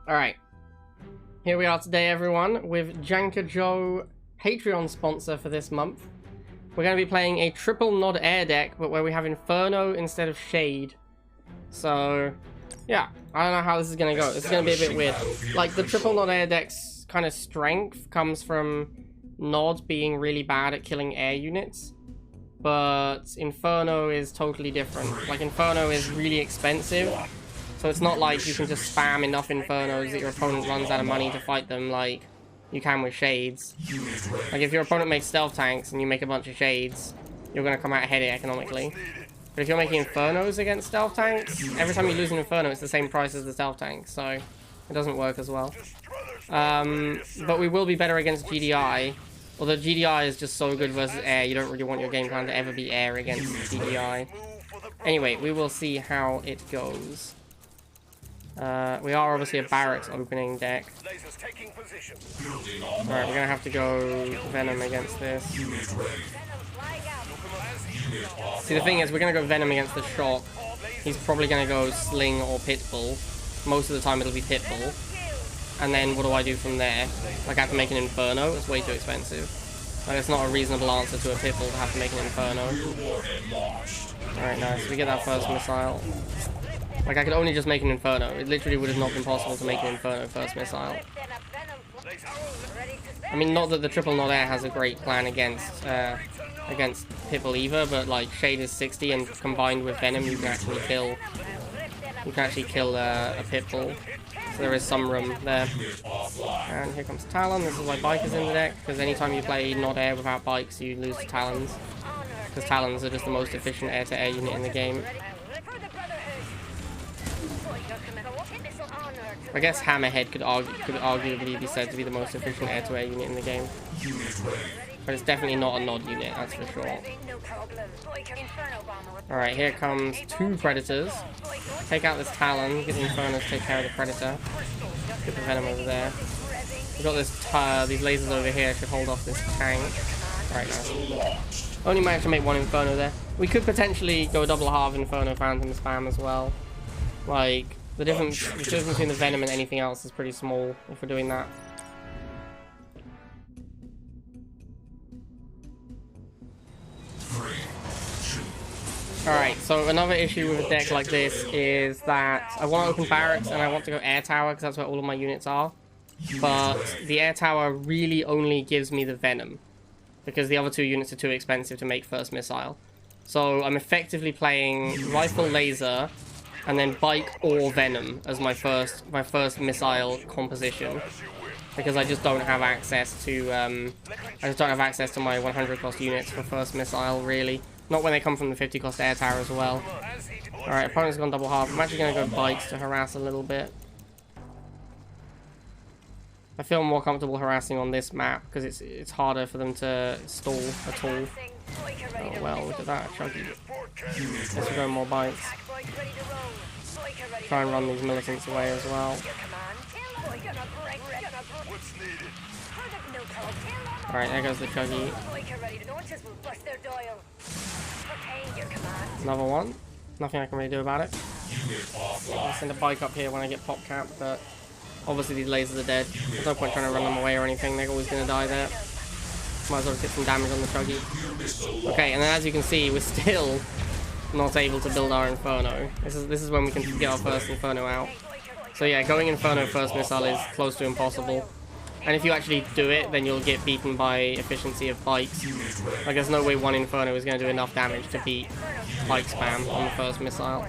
Alright, here we are today everyone with Janka Joe, Patreon sponsor for this month. We're going to be playing a triple nod air deck, but where we have Inferno instead of Shade. So, yeah, I don't know how this is going to go. This is going to be a bit weird. Like, the triple nod air deck's kind of strength comes from Nod being really bad at killing air units. But Inferno is totally different. Like, Inferno is really expensive. So it's not like you can just spam enough Infernos that your opponent runs out of money to fight them like you can with Shades. Like if your opponent makes stealth tanks and you make a bunch of Shades, you're going to come out ahead economically. But if you're making Infernos against stealth tanks, every time you lose an Inferno it's the same price as the stealth tank, so it doesn't work as well. But we will be better against GDI. Although GDI is just so good versus air, you don't really want your game plan to ever be air against GDI. Anyway, we will see how it goes. We are obviously a barracks opening deck. Alright, we're gonna have to go Venom against this. See, the thing is, we're gonna go Venom against the Shock. He's probably gonna go Sling or Pitbull. Most of the time it'll be Pitbull. And then what do I do from there? Like, I have to make an Inferno? It's way too expensive. Like, it's not a reasonable answer to a Pitbull to have to make an Inferno. Alright, nice. We get that first missile. Like, I could only just make an Inferno. It literally would have not been possible to make an Inferno first missile. I mean, not that the triple nod air has a great plan against Pitbull either, but like, Shade is 60 and combined with Venom you can actually kill a Pitbull. So there is some room there. And here comes Talon. This is why Bike is in the deck, because anytime you play nod air without bikes you lose to Talons. Because Talons are just the most efficient air-to-air unit in the game. I guess Hammerhead could arguably be said to be the most efficient air-to-air unit in the game. But it's definitely not a nod unit, that's for sure. Alright, here comes two Predators. Take out this Talon, get the Inferno to take care of the Predator. Get the Venom over there. We've got this these lasers over here, should hold off this tank. Right, nice. Only managed to make one Inferno there. We could potentially go double half Inferno Phantom spam as well. Like, the difference between the Venom and anything else is pretty small if we're doing that. Alright, so another issue with a deck like this is that I want to open barracks and I want to go air tower because that's where all of my units are. But the air tower really only gives me the Venom because the other two units are too expensive to make first missile. So I'm effectively playing rifle laser and then bike or Venom as my first missile composition, because I just don't have access to my 100 cost units for first missile really. Not when they come from the 50 cost air tower as well. Alright, opponent's gone double half. I'm actually gonna go bikes to harass a little bit. I feel more comfortable harassing on this map because it's harder for them to stall at all. Oh well, look at that, chunky. Let's go more bikes. Try and run these militants away as well. Alright, there goes the chuggy. Another one. Nothing I can really do about it. I'll send a bike up here when I get pop capped, but obviously these lasers are dead. There's no point trying to run them away or anything, they're always going to die there. Might as well get some damage on the chuggy. Okay, and then as you can see, we're still not able to build our Inferno. This is when we can get our first Inferno out. So yeah, going Inferno first missile is close to impossible. And if you actually do it, then you'll get beaten by efficiency of bikes. Like, there's no way one Inferno is going to do enough damage to beat bike spam on the first missile.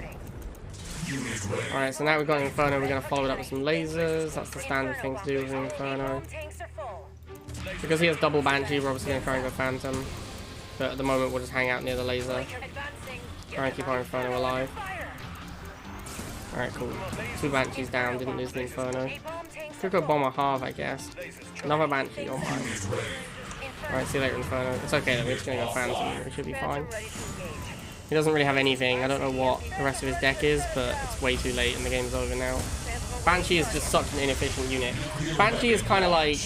Alright, so now we've got Inferno, we're going to follow it up with some lasers. That's the standard thing to do with an Inferno. Because he has double Banshee, we're obviously going to try and go Phantom. But at the moment, we'll just hang out near the laser. Try and keep our Inferno alive. Alright, cool. Two Banshees down, didn't lose the Inferno. Could go Bomber half, I guess. Another Banshee, oh my. Alright, see you later, Inferno. It's okay though, we're just gonna go Phantom, we should be fine. He doesn't really have anything, I don't know what the rest of his deck is, but it's way too late and the game's over now. Banshee is just such an inefficient unit. Banshee is kind of like...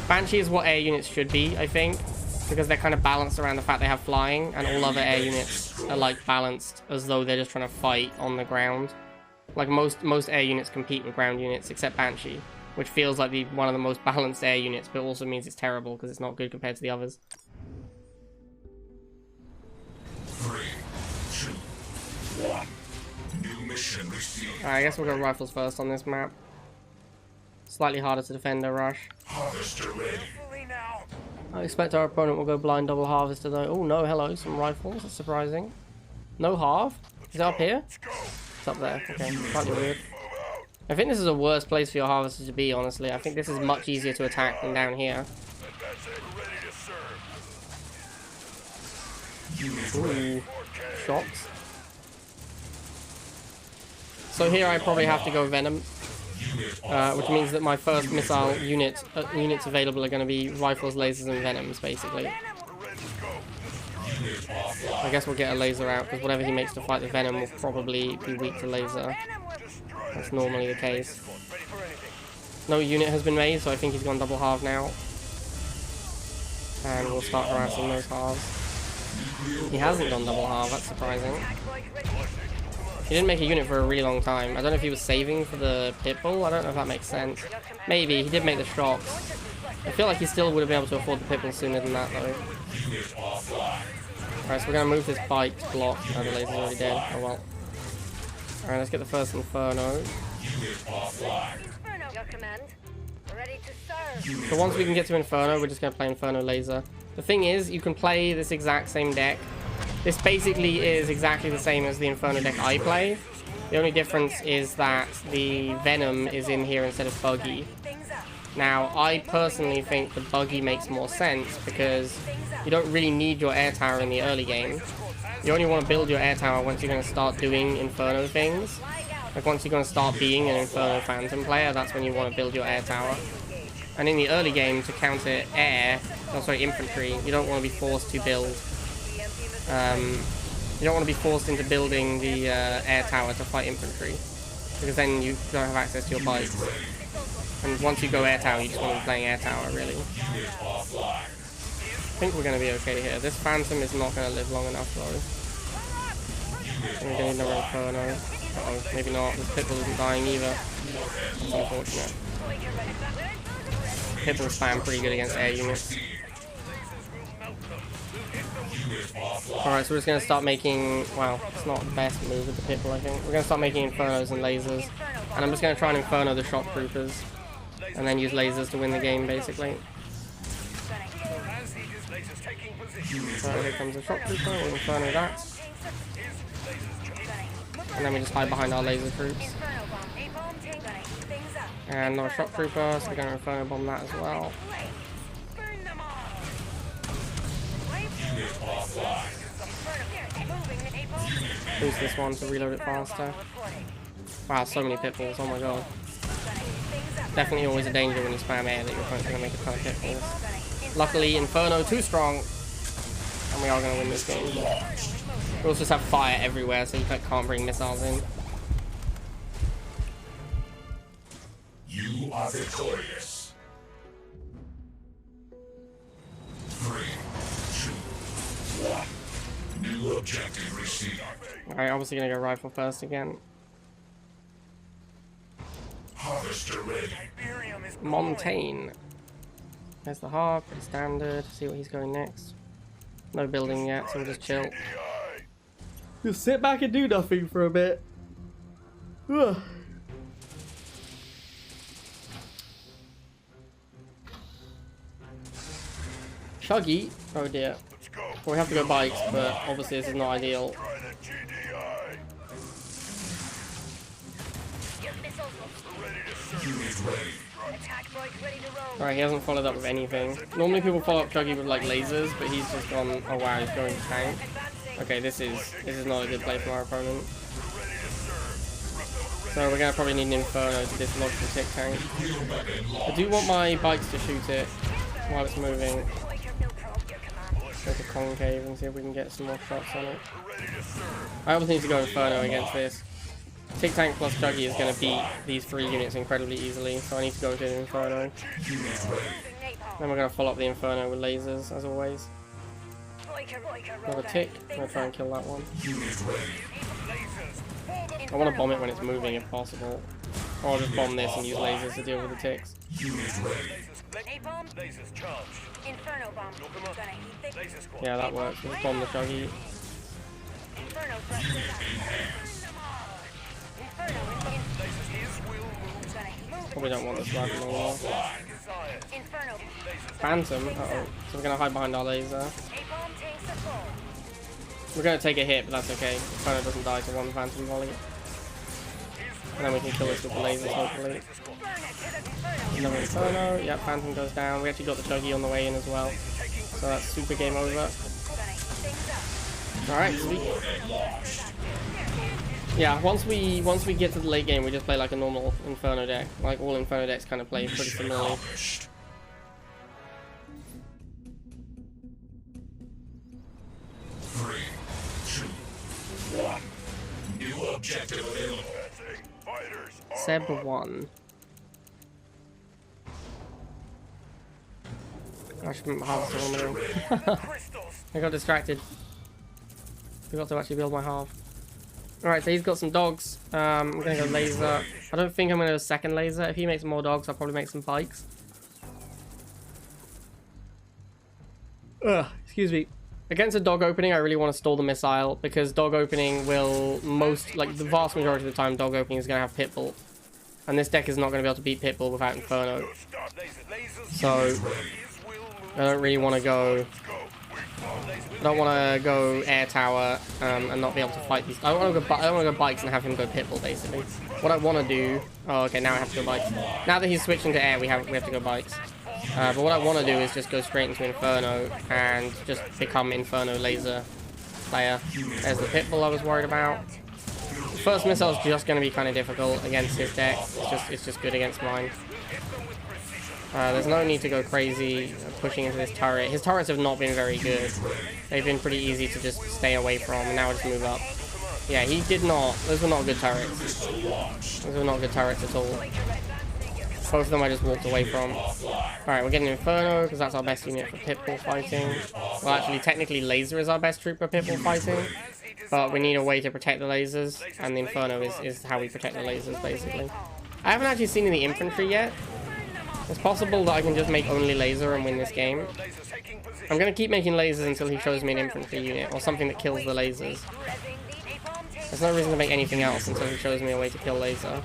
Banshee is what air units should be, I think. Because they're kind of balanced around the fact they have flying, and all other air units are like balanced as though they're just trying to fight on the ground. Like most air units compete with ground units, except Banshee, which feels like one of the most balanced air units, but also means it's terrible because it's not good compared to the others. 3, 2, 1. New mission received. Alright, I guess we'll go rifles first on this map. Slightly harder to defend a rush. Harvester ready. I expect our opponent will go blind double harvester though. Oh no, hello, some rifles. That's surprising. No halve? Is it up here? It's up there. Okay, slightly weird. I think this is a worse place for your harvester to be, honestly. I think this is much easier to attack than down here. Ooh, shots. So here I probably have to go venom. Which means that my first missile units available are going to be rifles, lasers, and venoms, basically. I guess we'll get a laser out, because whatever he makes to fight the venom will probably be weak to laser. That's normally the case. No unit has been made, so I think he's gone double halve now. And we'll start harassing those halves. He hasn't gone double halve, that's surprising. He didn't make a unit for a really long time. I don't know if he was saving for the pitbull. I don't know if that makes sense. Maybe. He did make the shots. I feel like he still would have been able to afford the pitbull sooner than that, though. Alright, so we're going to move this bike to block. Oh, the laser's already dead. Oh, well. Alright, let's get the first Inferno. So once we can get to Inferno, we're just going to play Inferno laser. The thing is, you can play this exact same deck. This basically is exactly the same as the Inferno deck I play. The only difference is that the Venom is in here instead of Buggy. Now, I personally think the Buggy makes more sense because you don't really need your air tower in the early game. You only want to build your air tower once you're going to start doing Inferno things. Like once you're going to start being an Inferno Phantom player, that's when you want to build your air tower. And in the early game, to counter infantry, you don't want to be forced to build. You don't want to be forced into building the air tower to fight infantry, because then you don't have access to your bikes. And once you go air tower, you just want to be playing air tower, really. I think we're going to be okay here. This Phantom is not going to live long enough, though. We're going to need another Inferno. Uh-oh, maybe not. This Pitbull isn't dying either. That's unfortunate. Pitbull spam pretty good against air units. Alright, so we're just going to start making, well, it's not the best move with the Pitbull, I think. We're going to start making Infernos and lasers. And I'm just going to try and Inferno the Shock Troopers. And then use lasers to win the game, basically. So here comes the Shock Trooper, we'll Inferno that. And then we just hide behind our laser troops. And another Shock Trooper, so we're going to Inferno bomb that as well. Boost this one to reload it faster. Wow, so many pitfalls, oh my god. Definitely always a danger when you spam air that your opponent's going to make a ton of pitfalls. Luckily, Inferno too strong, and we are going to win this game. We also just have fire everywhere, so you can't bring missiles in. You are victorious. 3, 2, 1. New objective received. Alright, obviously gonna go rifle first again. Harvester ready. Montaigne. There's the harp, it's standard. See what he's going next. No building yet, so we'll just chill. Just sit back and do nothing for a bit. Ugh. Chuggy. Oh dear. Well, we have to go bikes, but obviously this is not ideal. Alright, he hasn't followed up with anything. Normally people follow up Chuggy with like lasers, but he's just gone, oh wow, he's going to tank. Okay, this is not a good play from our opponent. So we're gonna probably need an Inferno to dislodge the tick tank. I do want my bikes to shoot it while it's moving. Go to concave and see if we can get some more shots on it. I obviously need to go Inferno against this. Tick tank plus Chuggy is going to beat these 3 units incredibly easily, so I need to go to an Inferno. Then we're going to follow up the Inferno with lasers, as always. Another tick. I'm going to try and kill that one. I want to bomb it when it's moving if possible. Or I'll just bomb this and use lasers to deal with the ticks. Unit ready. Napalm. Lasers charged. Inferno bomb. Gonna heat thick. Lasers core. Yeah, that works. Just bomb the chuggy. Inferno thrust. Inferno. Lasers his will move. Gonna heat. Probably don't want this weapon anymore. Inferno. Phantom. Uh-oh. So we're gonna hide behind our laser. Napalm tanks are full. We're gonna take a hit, but that's okay. Inferno doesn't die to one Phantom volley. And then we can kill this with the lasers, hopefully. Another Inferno. Yep, Phantom goes down. We actually got the chuggy on the way in as well. So that's super game over. Alright, sweet. Yeah, once we get to the late game, we just play like a normal Inferno deck. Like all Inferno decks kind of play pretty similarly. Accomplished. 3, 2, 1. New objective available. Seb 1. I should harvest all of them. I got distracted. Forgot to actually build my half. Alright, so he's got some dogs. I'm gonna go laser. I don't think I'm gonna go second laser. If he makes more dogs, I'll probably make some pikes. Ugh, excuse me. Against a dog opening, I really want to stall the missile because dog opening will the vast majority of the time, dog opening is going to have Pitbull. And this deck is not going to be able to beat Pitbull without Inferno. So, I don't really want to go... I don't want to go air tower and not be able to fight these... I don't want to go bikes and have him go Pitbull, basically. What I want to do... Oh, okay, now I have to go bikes. Now that he's switching to air, we have to go bikes. But what I want to do is just go straight into Inferno and just become Inferno laser player. There's the Pitbull I was worried about. The first missile is just going to be kind of difficult against his deck. It's just good against mine. There's no need to go crazy pushing into this turret. His turrets have not been very good. They've been pretty easy to just stay away from, and now I just move up. Yeah, he did not. Those were not good turrets. Those were not good turrets at all. Both of them I just walked away from. Alright, we're getting Inferno, because that's our best unit for Pitbull fighting. Well, actually, technically Laser is our best troop for Pitbull fighting. But we need a way to protect the lasers, and the Inferno is how we protect the lasers, basically. I haven't actually seen any infantry yet. It's possible that I can just make only laser and win this game. I'm going to keep making lasers until he shows me an infantry unit, or something that kills the lasers. There's no reason to make anything else until he shows me a way to kill laser.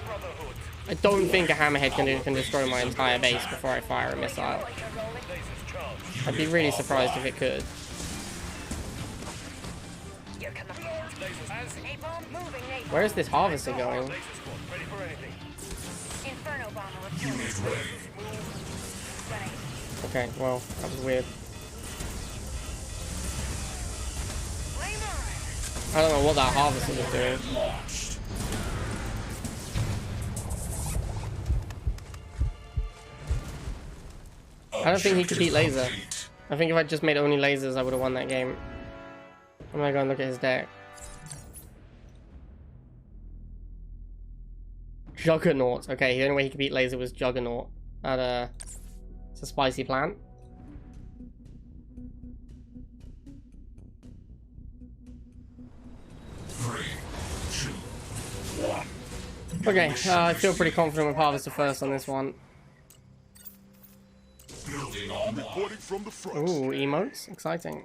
I don't think a hammerhead can destroy my entire base before I fire a missile. I'd be really surprised if it could. Where is this harvester going? Okay, well, that was weird. I don't know what that harvester was doing. I don't think he could beat laser. I think if I just made only lasers, I would have won that game. I'm gonna go and look at his deck. Juggernaut. Okay, the only way he could beat laser was Juggernaut. It's a spicy plan. Okay, I feel pretty confident with Harvester first on this one. Ooh, emotes? Exciting.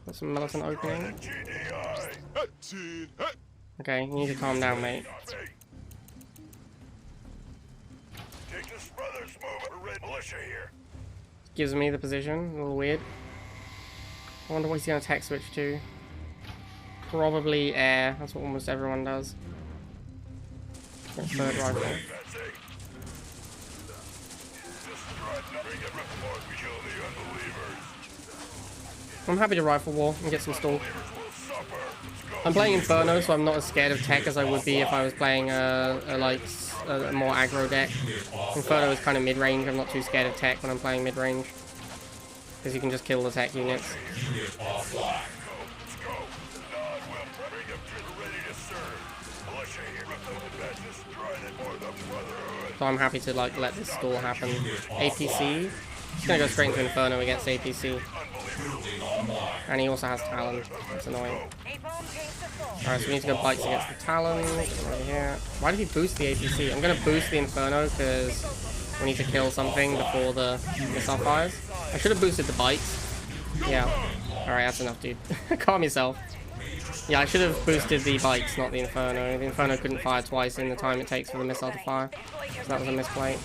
Got some militant opening. Okay, you need to calm down, mate. Gives me the position, a little weird. I wonder what he's going to tech switch to. Probably air, that's what almost everyone does. Third rifle. I'm happy to rifle war and get some stall. I'm playing Inferno, so I'm not as scared of tech as I would be if I was playing a more aggro deck. Inferno is kind of mid-range. I'm not too scared of tech when I'm playing mid-range, because you can just kill the tech units. So I'm happy to let this stall happen. APC. Just gonna go straight into Inferno against APC. And he also has Talon. That's annoying. Alright, so we need to go bites against the Talon. Over here. Why did he boost the APC? I'm going to boost the Inferno because we need to kill something before the missile fires. I should have boosted the bites. Yeah. Alright, that's enough, dude. Calm yourself. Yeah, I should have boosted the bites, not the Inferno. The Inferno couldn't fire twice in the time it takes for the missile to fire. So that was a misplay.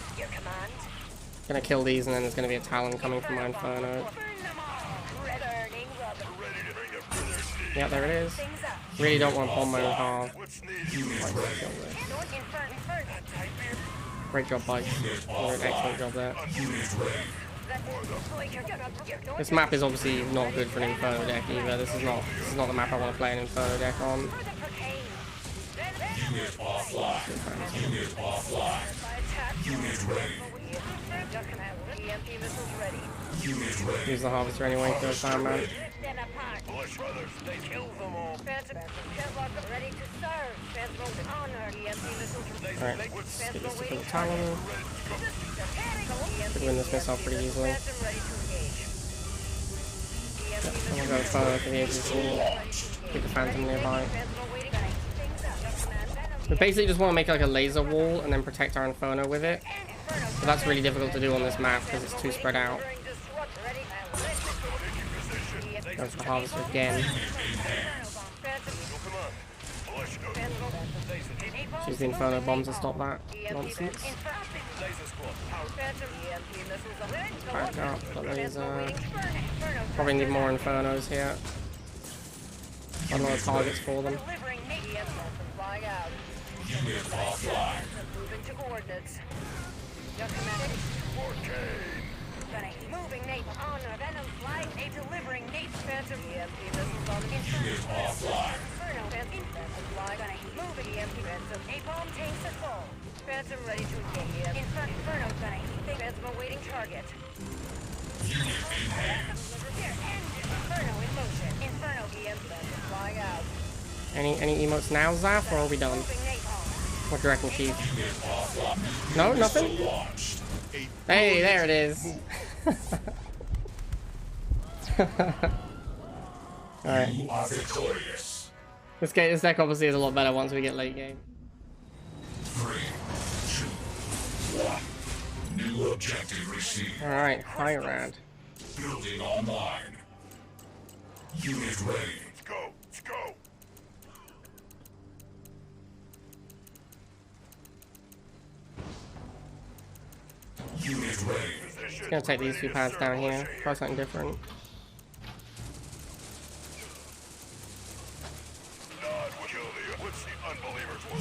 Gonna kill these and then there's gonna be a Talon coming from my Inferno. Yeah, there it is. Really don't want to bomb my own half. Great job, Bike. An excellent job there. This map is obviously not good for an Inferno deck either. This is not the map I want to play an Inferno deck on. Unit offline. Unit offline. Unit ready. Unit ready. Use the Harvester anyway to go down, man. Alright, let's get this to the Talon. Could win this missile pretty easily. Yep, I'm gonna go Inferno for the agency. Keep the Phantom nearby. We basically just want to make like a laser wall and then protect our Inferno with it. But that's really difficult to do on this map because it's too spread out. Go for the Harvester again. Use the Inferno bombs to stop that nonsense. Back up, got laser. Probably need more Infernos here. A lot of targets for them. Unit offline. Moving to coordinates. Moving Nate on venom flying a delivering Nate Phantom EMP missiles on Unit offline. Inferno Phantom flying moving EMP Phantom. A bomb tanks are full. Phantom ready to engage. Inferno gonna heat Phantom awaiting target. Unit in hand. Inferno in motion. Inferno EMP Phantom flying out. Any emotes now, Zaf, or are we done? What do you reckon, Chief? No, nothing? Hey, there it is. Alright. You are victorious. This deck obviously is a lot better once we get late game. 3, 2, 1. New objective received. Alright, high rad. Building online. Unit ready. Let's go. Let's go. Unit ready. Just gonna take these two pads down here. Try something different.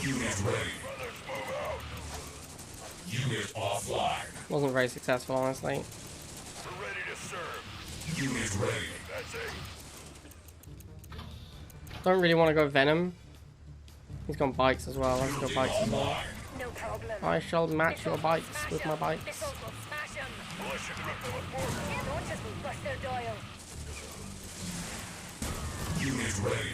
Unit ready. Unit offline. Wasn't very successful, honestly. We're ready to serve. Unit ready. That's it. Don't really want to go Venom. He's gone Bikes as well. Let's go Bikes as well. Online. No problem. I shall match your bikes with my bikes. Missiles will smash them. Launches will bust their dial. Unit ready.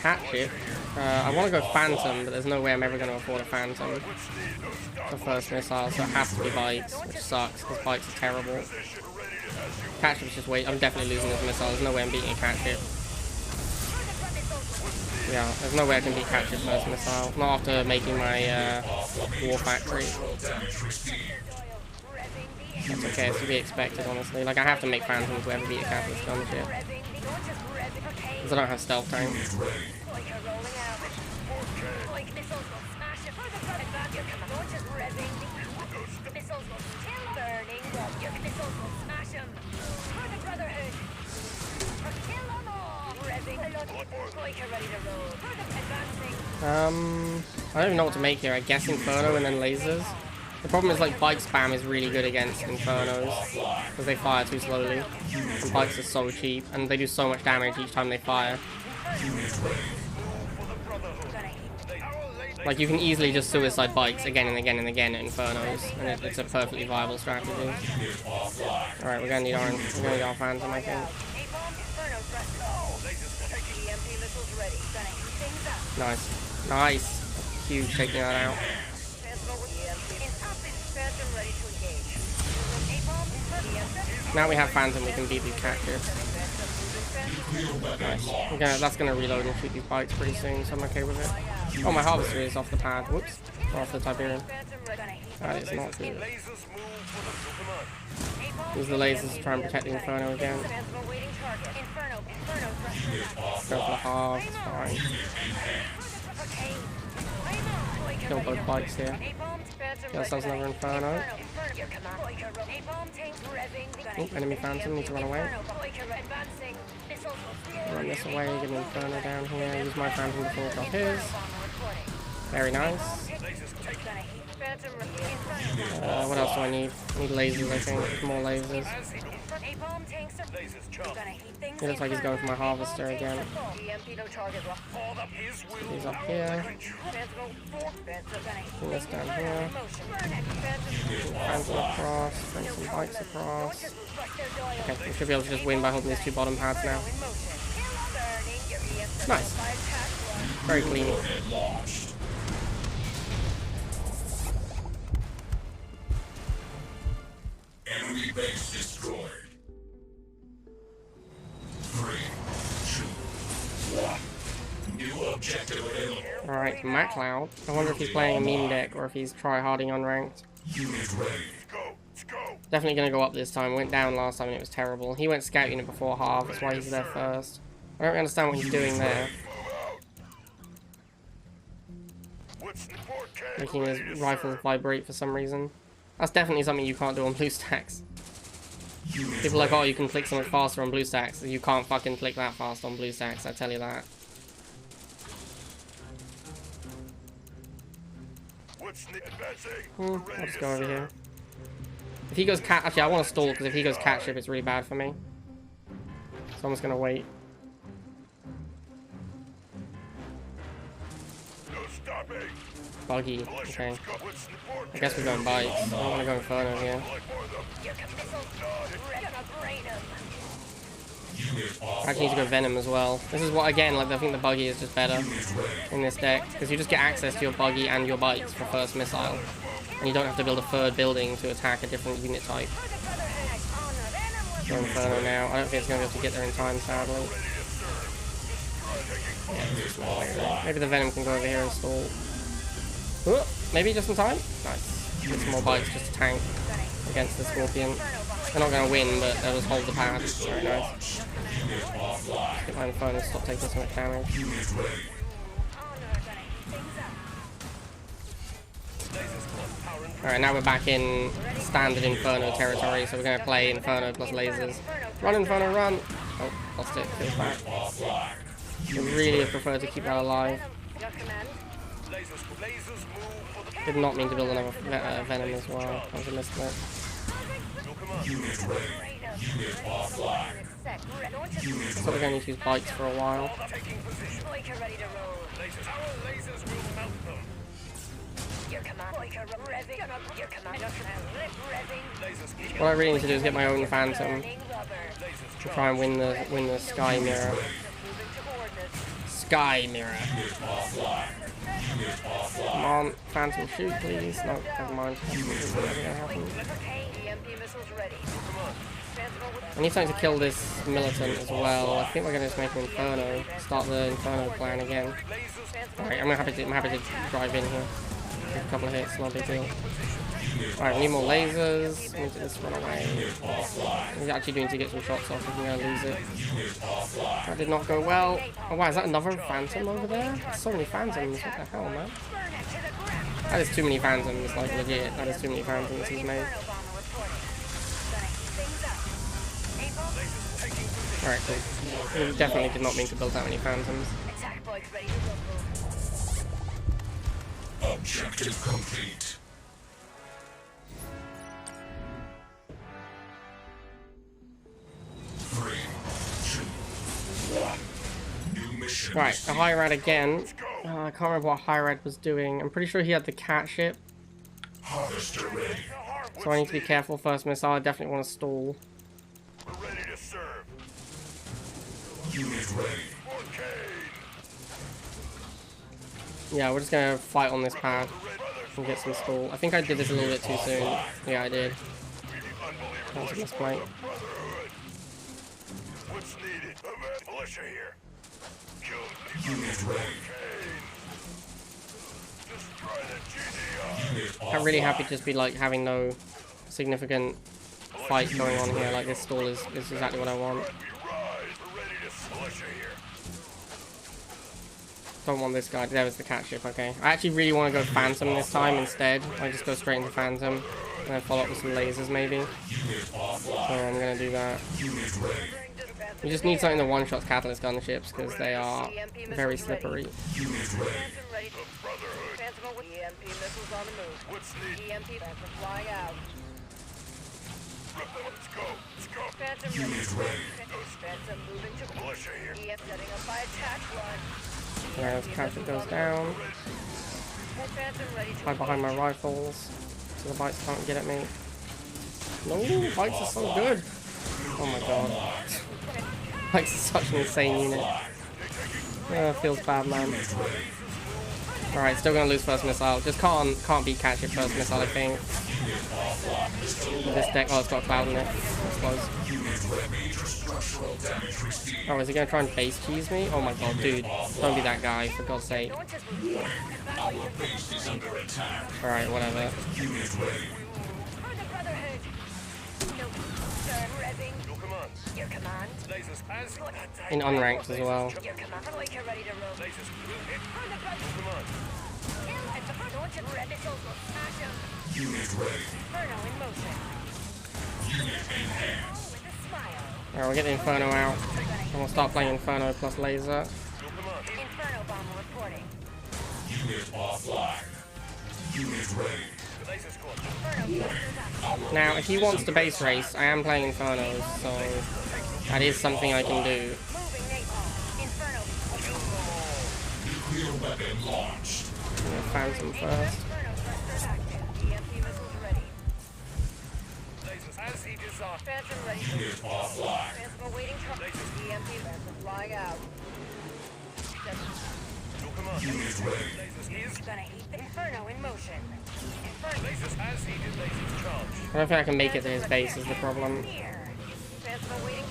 Hatch it. I want to go Phantom, but there's no way I'm ever going to afford a Phantom. The first missile, so it has to be Bikes, which sucks because Bikes is terrible. Catship's just wait. I'm definitely losing this missile. There's no way I'm beating a Catship. Yeah, there's no way I can beat Catship first missile. Not after making my War Factory. That's okay, it's to be expected, honestly. Like, I have to make Phantoms to ever beat a Catship's gunship. Because I don't have Stealth Tank. I don't even know what to make here. I guess Inferno and then lasers. The problem is, like, Bike spam is really good against Infernos because they fire too slowly. And Bikes are so cheap, and they do so much damage each time they fire. Like, you can easily just suicide Bikes again and again and again at Infernos, and it's a perfectly viable strategy. Alright, we're gonna need our Phantom, I think. Nice. Nice. Huge taking that out. Now we have Phantom, we can beat these catches. Nice. That's gonna reload and shoot these bikes pretty soon, so I'm okay with it. Oh, my harvester is off the pad. Whoops. Or off the Tiberian. That is not good. Use the lasers to try and protect the Inferno again. Go for the half, it's fine. Kill both bikes here. Get ourselves another Inferno. Oh, enemy Phantom, need to run away. Run this away, get an Inferno down here. Use my Phantom to finish off his. Very nice. What else do I need? I need lasers, I think. More lasers. It looks like he's going for my harvester again. He's up here. Bring this down here. Phantom across. Bring some bikes across. Okay, we should be able to just win by holding these two bottom pads now. Nice. Very clean. Enemy base destroyed. 3, 2, 1. New objective available. Alright, MacLeod. I wonder if he's playing a meme deck or if he's try-harding unranked. Unit ready. Go. Definitely gonna go up this time. Went down last time and it was terrible. He went scout unit before half, that's why he's there first. I don't understand what he's doing there. Making his rifles vibrate for some reason. That's definitely something you can't do on blue stacks. People are like, oh, you can click so much faster on blue stacks. You can't fucking click that fast on blue stacks, I tell you that. I'll just go over here. If he goes cat, actually I want to stall because if he goes cat ship it's really bad for me. So I'm just gonna wait. Buggy, okay. I guess we're going bikes. I don't want to go Inferno here. I actually need to go Venom as well. This is what, again, like I think the buggy is just better in this deck. Because you just get access to your buggy and your bikes for first missile. And you don't have to build a third building to attack a different unit type. Go Inferno now. I don't think it's going to be able to get there in time, sadly. Yeah, there's no way there. Maybe the Venom can go over here and stall. Ooh, maybe just in time? Nice. Get some more bikes just to tank against the Scorpion. They're not going to win, but they'll just hold the pad. Very nice. Get my Inferno to stop taking so much damage. Alright, now we're back in standard Inferno territory, so we're going to play Inferno plus lasers. Run, Inferno, run! Oh, lost it. Feels bad. I really prefer to keep that alive. Did not mean to build another Venom as well. I was a misclick. So we're going to use bikes for a while. What I really need to do is get my own Phantom to try and win the Sky Mirror. Sky Mirror. Come on, Phantom, shoot, please. No, never mind. That's never gonna happen. I need something to kill this militant as well. I think we're gonna just make an Inferno. Start the Inferno plan again. Alright, I'm happy to drive in here. Take a couple of hits, not a big deal. Alright, we need more lasers. We need to just run away. We actually do need to get some shots off if we're going to lose it. That did not go well. Oh wow, is that another Phantom over there? There's so many Phantoms, what the hell, man? That is too many Phantoms, like legit. That is too many Phantoms he's made. Alright, cool. We definitely did not mean to build that many Phantoms. Objective complete. Right, a Hyrad again. I can't remember what Hyrad was doing. I'm pretty sure he had the cat ship. So I need to be careful first missile. I definitely want to stall. We're ready to serve. Unit ready. Yeah, we're just gonna fight on this pad and get some stall. I think I did this a little bit too soon. Yeah, I did. That's a misplay. What's needed? Militia here. Kill Unit ready. Destroy the GDR. Unit I'm really happy to just be like having no significant fight going on here. Like this stall is exactly what I want. We rise. We're ready to militia here. Don't want this guy. There was the cat ship. Okay. I actually really want to go Phantom this time instead. I just go straight into Phantom and then follow up with some lasers maybe. So I'm gonna do that. We just need something that one-shots catalyst gunships because they are very slippery. EMP missiles on the move. What's needed? EMP Phantom flying out. Let's go. Let's go. Phantom ready. Phantom moving to Militia here. EMP setting up by attack run. Alright, this cat ship goes down. Phantom ready to Hide behind my rifles so the bites can't get at me. No, bites are so good. Oh my god. Bites is such an insane unit. Feels bad, man. Alright, still gonna lose first missile. Just can't beat cat ship first missile, I think. With this deck, oh, it's got a cloud in it. That's close. Oh, is he gonna try and base cheese me? Oh my god, dude. Don't be that guy, for God's sake. Alright, whatever. Your command. In unranked as well. Your command. Ready to roll. Unit ready. Inferno in motion. Unit enhanced. With a smile. Alright, we'll get the Inferno out. And we'll start playing Inferno plus laser. Inferno bomber reporting. Unit offline. Unit ready. Now, if he wants to base race, I am playing Infernos, so that is something I can do. Moving napalm. Inferno. Nuclear weapon launched. Phantom first. Inferno thrusters active. EMP missiles ready. Lasers as he designed. Phantom ready. Unit offline. Phantom awaiting target. EMP Phantom flying out. Unit ready. Gonna heat the Inferno in motion. Inferno. Lasers as heated. Lasers charged. I don't think I can make it to his base is the problem. Here. Phantom awaiting.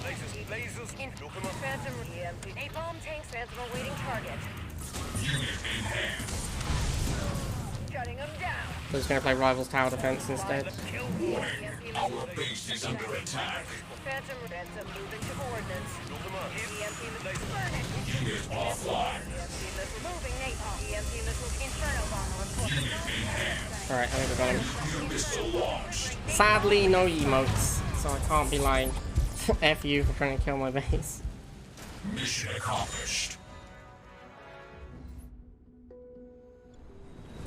Lasers. In Phantom EMP. Napalm tanks. Phantom awaiting target. Unit enhanced. Shutting them down. So just gonna play Rivals Tower Defense instead. Our base is under attack. Phantom moving to coordinates. EMP missiles burn it. Unit offline. EMP missile moving napalm. EMP missiles Inferno bomber reporting. Alright, I think we got him. Missile launched. Sadly, no emotes, so I can't be like, F you for trying to kill my base. Mission accomplished.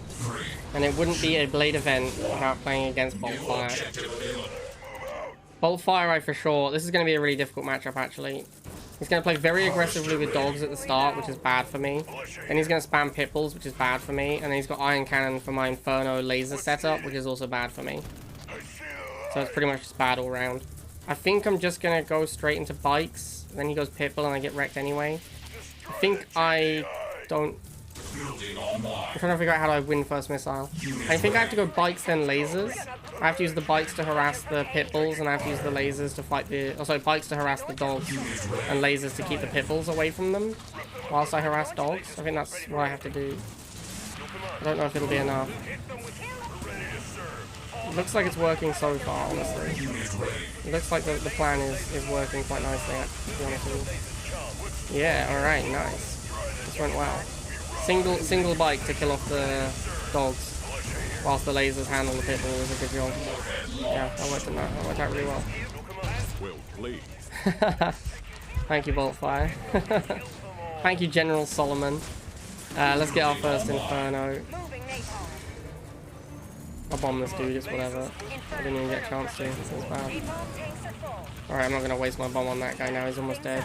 3. And it wouldn't be a Blade event without playing against Boltfire. Objective available. Boltfire, I for sure. This is going to be a really difficult matchup, actually. He's going to play very aggressively with dogs at the start, which is bad for me. Then he's going to spam pit bulls, which is bad for me. And then he's got Iron Cannon for my Inferno laser setup, which is also bad for me. So it's pretty much just bad all round. I think I'm just going to go straight into bikes. Then he goes pit bull and I get wrecked anyway. I think I don't... Building online. I'm trying to figure out how do I win first missile. I think I have to go bikes then lasers. I have to use the bikes to harass the pit bulls and I have to use the lasers to fight the... Oh, sorry, bikes to harass the dogs and lasers to keep the pit bulls away from them whilst I harass dogs. I think that's what I have to do. I don't know if it'll be enough. It looks like it's working so far, honestly. It looks like the plan is working quite nicely, to be honest with you. Yeah, alright, nice. This went well. Single bike to kill off the dogs, whilst the lasers handle the pit bull is a good job. Yeah, that worked out really well. Well played. Thank you, Boltfire. Thank you, General Solomon. Let's get our first Inferno. Moving napalm. I'll bomb this dude, it's whatever. I didn't even get a chance to, it was bad. Napalm tanks are full. Alright, I'm not going to waste my bomb on that guy now, he's almost dead.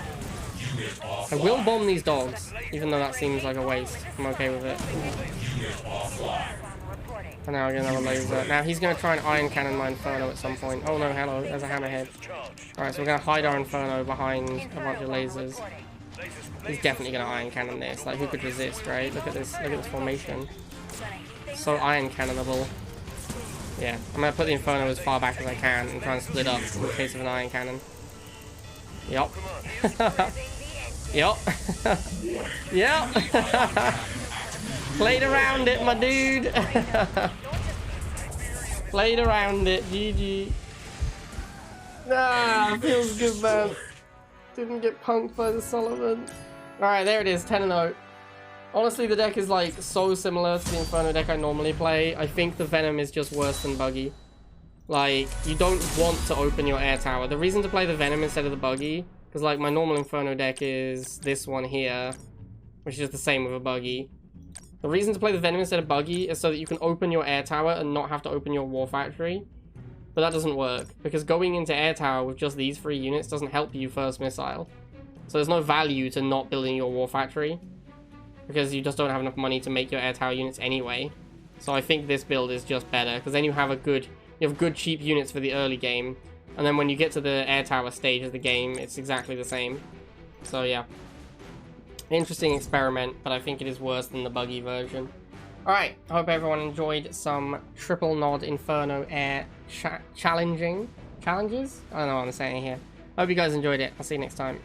I will bomb these dogs, even though that seems like a waste. I'm okay with it. And now I get another laser. Now he's going to try and Iron Cannon my Inferno at some point. Oh no, hello, there's a hammerhead. Alright, so we're going to hide our Inferno behind a bunch of lasers. He's definitely going to Iron Cannon this. Like, who could resist, right? Look at this formation. So Iron Cannonable. Yeah, I'm gonna put the Inferno as far back as I can and try and split up in case of an iron cannon. Yup. Yup. Yup. Played around it, my dude. Played around it. GG. Ah, feels good, man. Didn't get punked by the Sullivan. Alright, there it is. 10-0. Honestly, the deck is like so similar to the Inferno deck I normally play. I think the Venom is just worse than Buggy. Like, you don't want to open your air tower. The reason to play the Venom instead of the Buggy, because like my normal Inferno deck is this one here, which is just the same with a Buggy. The reason to play the Venom instead of Buggy is so that you can open your air tower and not have to open your War Factory. But that doesn't work, because going into air tower with just these 3 units doesn't help you first missile. So there's no value to not building your War Factory, because you just don't have enough money to make your air tower units anyway. So I think this build is just better, because then you have good cheap units for the early game, and then when you get to the air tower stage of the game, it's exactly the same. So yeah, interesting experiment, but I think it is worse than the Buggy version. Alright, I hope everyone enjoyed some triple nod Inferno air challenges? I don't know what I'm saying here. I hope you guys enjoyed it. I'll see you next time.